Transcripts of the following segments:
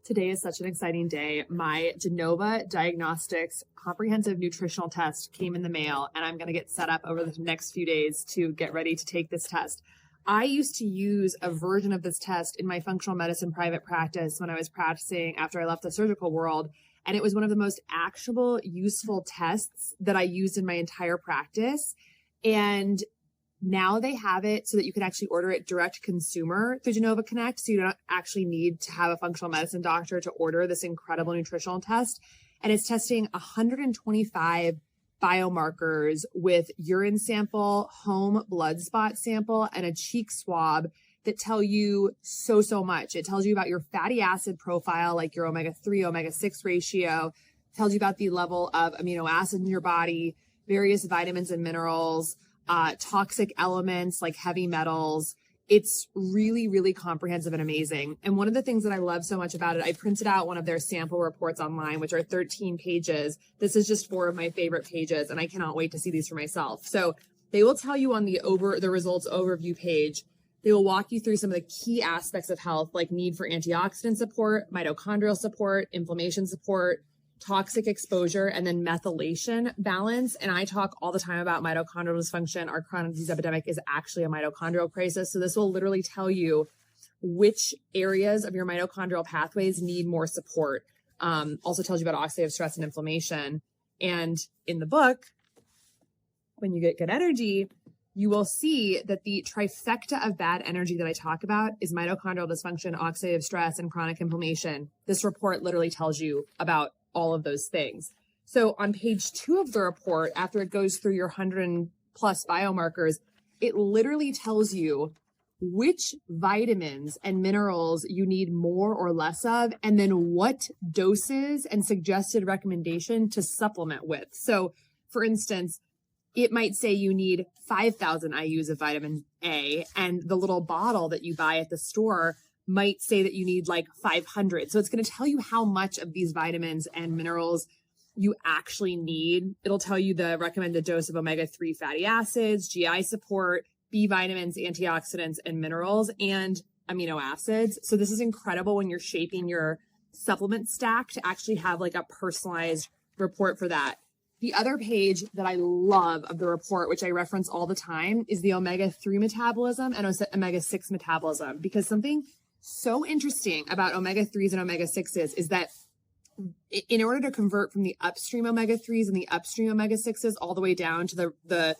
Today is such an exciting day. My Genova Diagnostics comprehensive nutritional test came in the mail, and I'm going to get set up over the next few days to get ready to take this test. I used to use a version of this test in my functional medicine private practice when I was practicing after I left the surgical world, and it was one of the most actionable, useful tests that I used in my entire practice. And now they have it so that you can actually order it direct to consumer through Genova Connect. So you don't actually need to have a functional medicine doctor to order this incredible nutritional test. And it's testing 125 biomarkers with urine sample, home blood spot sample, and a cheek swab that tell you so much. It tells you about your fatty acid profile, like your omega-3, omega-6 ratio, tells you about the level of amino acid in your body, various vitamins and minerals, toxic elements like heavy metals. It's really, really comprehensive and amazing. And one of the things that I love so much about it, I printed out one of their sample reports online, which are 13 pages. This is just 4 of my favorite pages, and I cannot wait to see these for myself. So they will tell you on the results overview page, they will walk you through some of the key aspects of health, like need for antioxidant support, mitochondrial support, inflammation support, toxic exposure, and then methylation balance. And I talk all the time about mitochondrial dysfunction. Our chronic disease epidemic is actually a mitochondrial crisis. So this will literally tell you which areas of your mitochondrial pathways need more support. Also tells you about oxidative stress and inflammation. And in the book, when you get good energy, you will see that the trifecta of bad energy that I talk about is mitochondrial dysfunction, oxidative stress, and chronic inflammation. This report literally tells you about all of those things. So on page 2 of the report, after it goes through your 100+ biomarkers, it literally tells you which vitamins and minerals you need more or less of, and then what doses and suggested recommendation to supplement with. So for instance, it might say you need 5,000 IUs of vitamin A, and the little bottle that you buy at the store might say that you need like 500. So it's going to tell you how much of these vitamins and minerals you actually need. It'll tell you the recommended dose of omega-3 fatty acids, GI support, B vitamins, antioxidants, and minerals, and amino acids. So this is incredible when you're shaping your supplement stack to actually have like a personalized report for that. The other page that I love of the report, which I reference all the time, is the omega-3 metabolism and omega-6 metabolism, because something so interesting about omega-3s and omega-6s is that in order to convert from the upstream omega-3s and the upstream omega-6s all the way down to the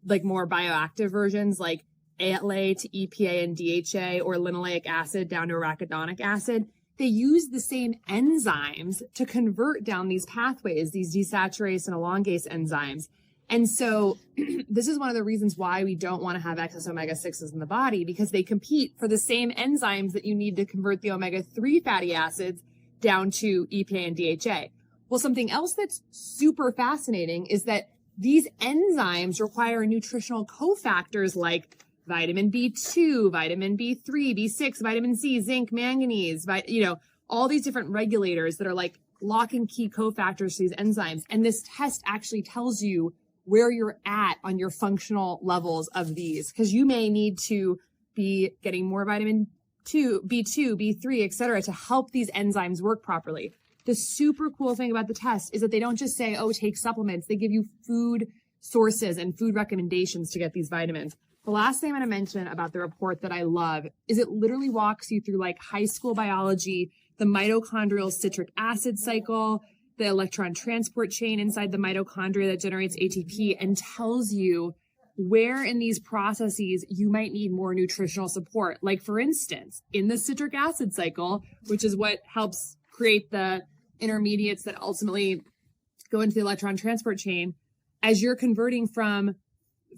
like more bioactive versions like ALA to EPA and DHA, or linoleic acid down to arachidonic acid, they use the same enzymes to convert down these pathways, these desaturase and elongase enzymes. And so this is one of the reasons why we don't want to have excess omega-6s in the body, because they compete for the same enzymes that you need to convert the omega-3 fatty acids down to EPA and DHA. Well, something else that's super fascinating is that these enzymes require nutritional cofactors like vitamin B2, vitamin B3, B6, vitamin C, zinc, manganese, all these different regulators that are like lock and key cofactors to these enzymes. And this test actually tells you where you're at on your functional levels of these, because you may need to be getting more vitamin B2, B3, et cetera, to help these enzymes work properly. The super cool thing about the test is that they don't just say, oh, take supplements. They give you food sources and food recommendations to get these vitamins. The last thing I'm going to mention about the report that I love is it literally walks you through like high school biology, the mitochondrial citric acid cycle, the electron transport chain inside the mitochondria that generates ATP, and tells you where in these processes you might need more nutritional support. Like for instance, in the citric acid cycle, which is what helps create the intermediates that ultimately go into the electron transport chain, as you're converting from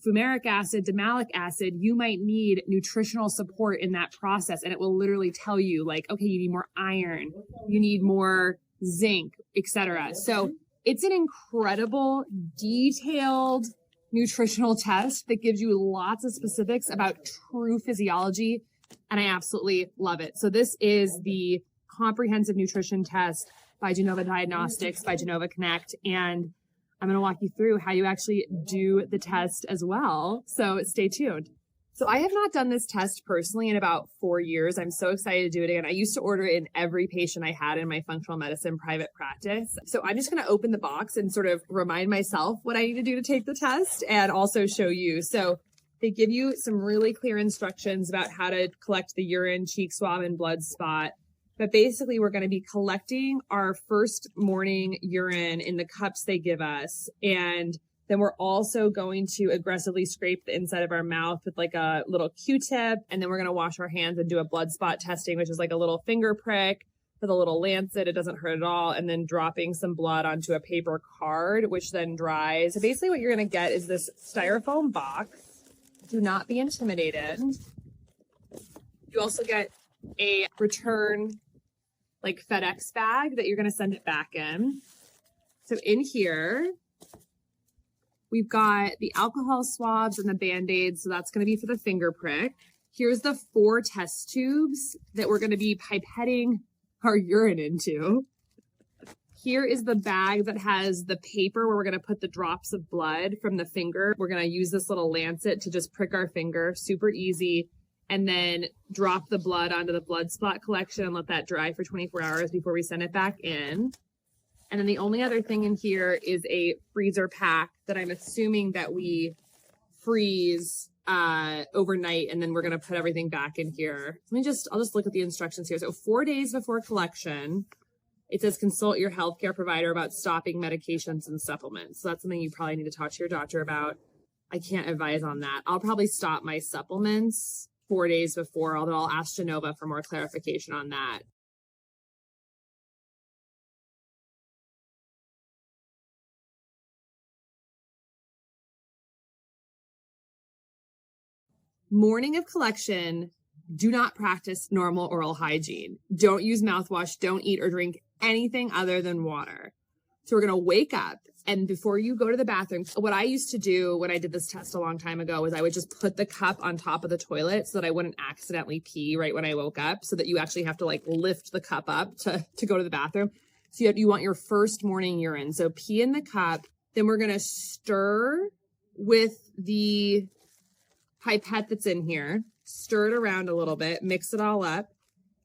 fumaric acid to malic acid, you might need nutritional support in that process. And it will literally tell you like, okay, you need more iron, you need more zinc, etc. So it's an incredible, detailed nutritional test that gives you lots of specifics about true physiology. And I absolutely love it. So this is the comprehensive nutrition test by Genova Diagnostics, by Genova Connect. And I'm going to walk you through how you actually do the test as well. So stay tuned. So I have not done this test personally in about 4 years. I'm so excited to do it again. I used to order it in every patient I had in my functional medicine private practice. So I'm just going to open the box and sort of remind myself what I need to do to take the test and also show you. So they give you some really clear instructions about how to collect the urine, cheek swab, and blood spot. But basically, we're going to be collecting our first morning urine in the cups they give us. And then we're also going to aggressively scrape the inside of our mouth with like a little Q-tip. And then we're going to wash our hands and do a blood spot testing, which is like a little finger prick with a little lancet. It doesn't hurt at all. And then dropping some blood onto a paper card, which then dries. So basically what you're going to get is this styrofoam box. Do not be intimidated. You also get a return like FedEx bag that you're going to send it back in. So in here, we've got the alcohol swabs and the Band-Aids. So that's going to be for the finger prick. Here's the 4 test tubes that we're going to be pipetting our urine into. Here is the bag that has the paper where we're going to put the drops of blood from the finger. We're going to use this little lancet to just prick our finger, super easy, and then drop the blood onto the blood spot collection and let that dry for 24 hours before we send it back in. And then the only other thing in here is a freezer pack that I'm assuming that we freeze overnight, and then we're going to put everything back in here. I'll just look at the instructions here. So 4 days before collection, it says consult your healthcare provider about stopping medications and supplements. So that's something you probably need to talk to your doctor about. I can't advise on that. I'll probably stop my supplements 4 days before, although I'll ask Genova for more clarification on that. Morning of collection, do not practice normal oral hygiene. Don't use mouthwash. Don't eat or drink anything other than water. So we're going to wake up, and before you go to the bathroom, what I used to do when I did this test a long time ago was I would just put the cup on top of the toilet so that I wouldn't accidentally pee right when I woke up, so that you actually have to like lift the cup up to go to the bathroom. So you want your first morning urine. So pee in the cup. Then we're going to stir with the pipette that's in here, stir it around a little bit, mix it all up.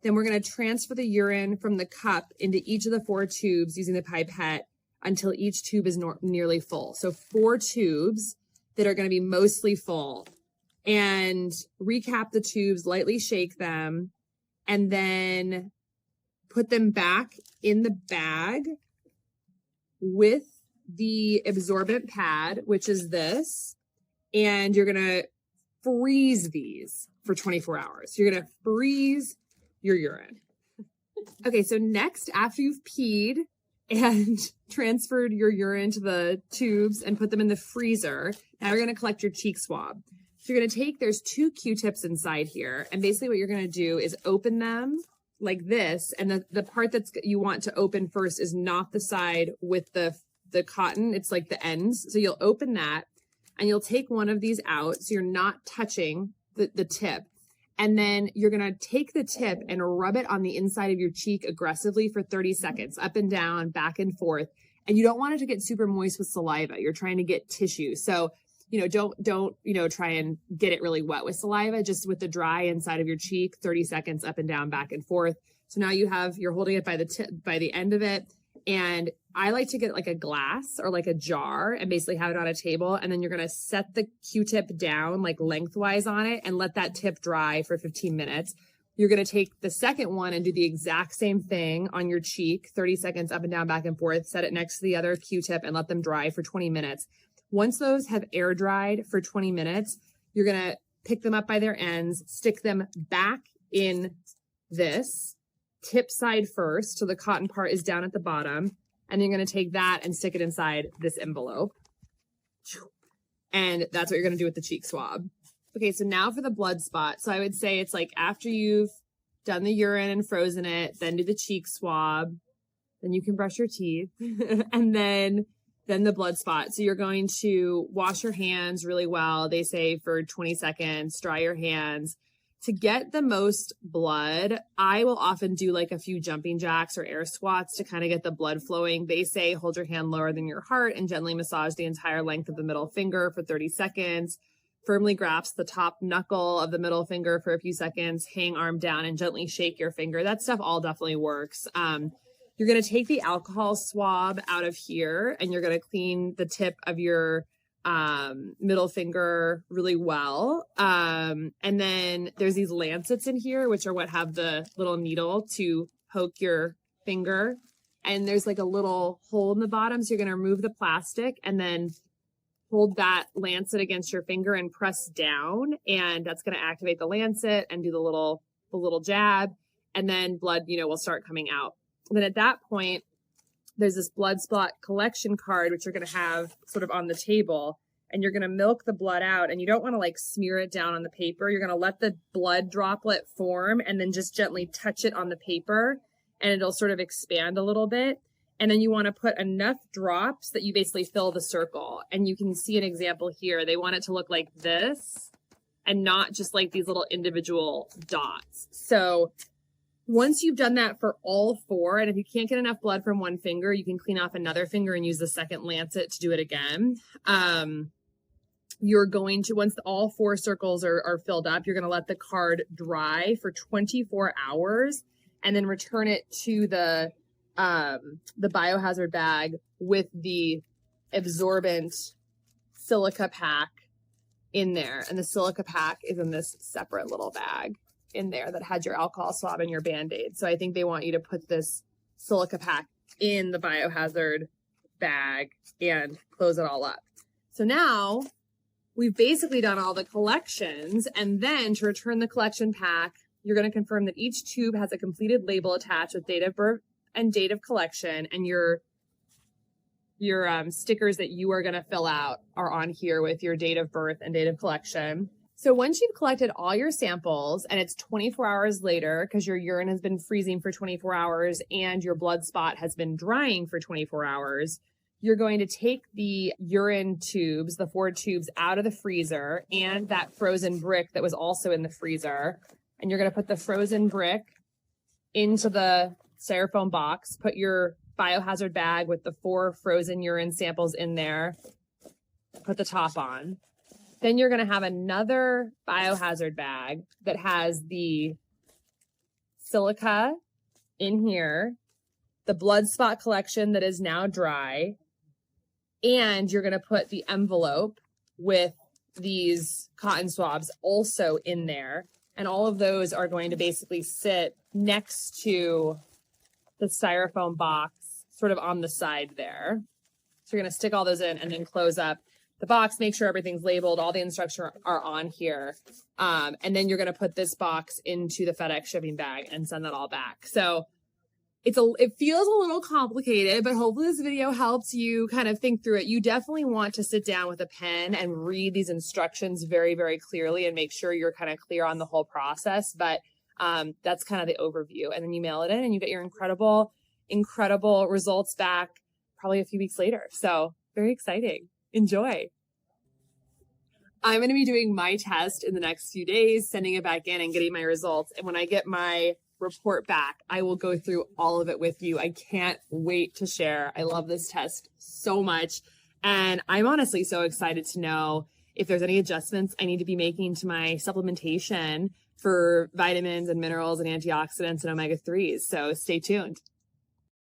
Then we're going to transfer the urine from the cup into each of the 4 tubes using the pipette until each tube is nearly full. So 4 tubes that are going to be mostly full. And recap the tubes, lightly shake them, and then put them back in the bag with the absorbent pad, which is this. And you're going to freeze these for 24 hours. You're going to freeze your urine. Okay, so next, after you've peed and transferred your urine to the tubes and put them in the freezer, now you're going to collect your cheek swab. So you're going to take, there's 2 Q-tips inside here, and basically what you're going to do is open them like this, and the part that's you want to open first is not the side with the cotton, it's like the ends. So you'll open that, and you'll take one of these out, so you're not touching the tip. And then you're going to take the tip and rub it on the inside of your cheek aggressively for 30 seconds, up and down, back and forth. And you don't want it to get super moist with saliva. You're trying to get tissue. So, don't try and get it really wet with saliva, just with the dry inside of your cheek, 30 seconds up and down, back and forth. So now you're holding it by the end of it. And I like to get like a glass or like a jar and basically have it on a table. And then you're going to set the Q-tip down like lengthwise on it and let that tip dry for 15 minutes. You're going to take the second one and do the exact same thing on your cheek, 30 seconds up and down, back and forth, set it next to the other Q-tip and let them dry for 20 minutes. Once those have air dried for 20 minutes, you're going to pick them up by their ends, stick them back in this tip side first. So the cotton part is down at the bottom. And you're going to take that and stick it inside this envelope. And that's what you're going to do with the cheek swab. Okay, so now for the blood spot. So I would say it's like after you've done the urine and frozen it, then do the cheek swab. Then you can brush your teeth. And then the blood spot. So you're going to wash your hands really well. They say for 20 seconds, dry your hands. To get the most blood, I will often do like a few jumping jacks or air squats to kind of get the blood flowing. They say hold your hand lower than your heart and gently massage the entire length of the middle finger for 30 seconds. firmly grasp the top knuckle of the middle finger for a few seconds, hang arm down and gently shake your finger. That stuff all definitely works. You're going to take the alcohol swab out of here and you're going to clean the tip of your middle finger really well. And then there's these lancets in here, which are what have the little needle to poke your finger. And there's like a little hole in the bottom. So you're going to remove the plastic and then hold that lancet against your finger and press down. And that's going to activate the lancet and do the little jab. And then blood, will start coming out. And then at that point, there's this blood spot collection card, which you're going to have sort of on the table, and you're going to milk the blood out, and you don't want to like smear it down on the paper. You're going to let the blood droplet form and then just gently touch it on the paper, and it'll sort of expand a little bit. And then you want to put enough drops that you basically fill the circle. And you can see an example here. They want it to look like this and not just like these little individual dots. So once you've done that for all four, and if you can't get enough blood from one finger, you can clean off another finger and use the second lancet to do it again. You're going to, once all four circles are filled up, you're going to let the card dry for 24 hours and then return it to the biohazard bag with the absorbent silica pack in there. And the silica pack is in this separate little bag in there that had your alcohol swab and your Band-Aid. So I think they want you to put this silica pack in the biohazard bag and close it all up. So now we've basically done all the collections, and then to return the collection pack, you're going to confirm that each tube has a completed label attached with date of birth and date of collection, and your stickers that you are going to fill out are on here with your date of birth and date of collection. So once you've collected all your samples and it's 24 hours later, because your urine has been freezing for 24 hours and your blood spot has been drying for 24 hours, you're going to take the urine tubes, the 4 tubes, out of the freezer and that frozen brick that was also in the freezer. And you're going to put the frozen brick into the styrofoam box, put your biohazard bag with the 4 frozen urine samples in there, put the top on. Then you're going to have another biohazard bag that has the silica in here, the blood spot collection that is now dry, and you're going to put the envelope with these cotton swabs also in there. And all of those are going to basically sit next to the styrofoam box, sort of on the side there. So you're going to stick all those in and then close up the box, make sure everything's labeled, all the instructions are on here. And then you're going to put this box into the FedEx shipping bag and send that all back. So it feels a little complicated, but hopefully this video helps you kind of think through it. You definitely want to sit down with a pen and read these instructions very, very clearly and make sure you're kind of clear on the whole process. But that's kind of the overview. And then you mail it in and you get your incredible results back probably a few weeks later. So very exciting. Enjoy. I'm going to be doing my test in the next few days, sending it back in and getting my results. And when I get my report back, I will go through all of it with you. I can't wait to share. I love this test so much. And I'm honestly so excited to know if there's any adjustments I need to be making to my supplementation for vitamins and minerals and antioxidants and omega-3s. So stay tuned.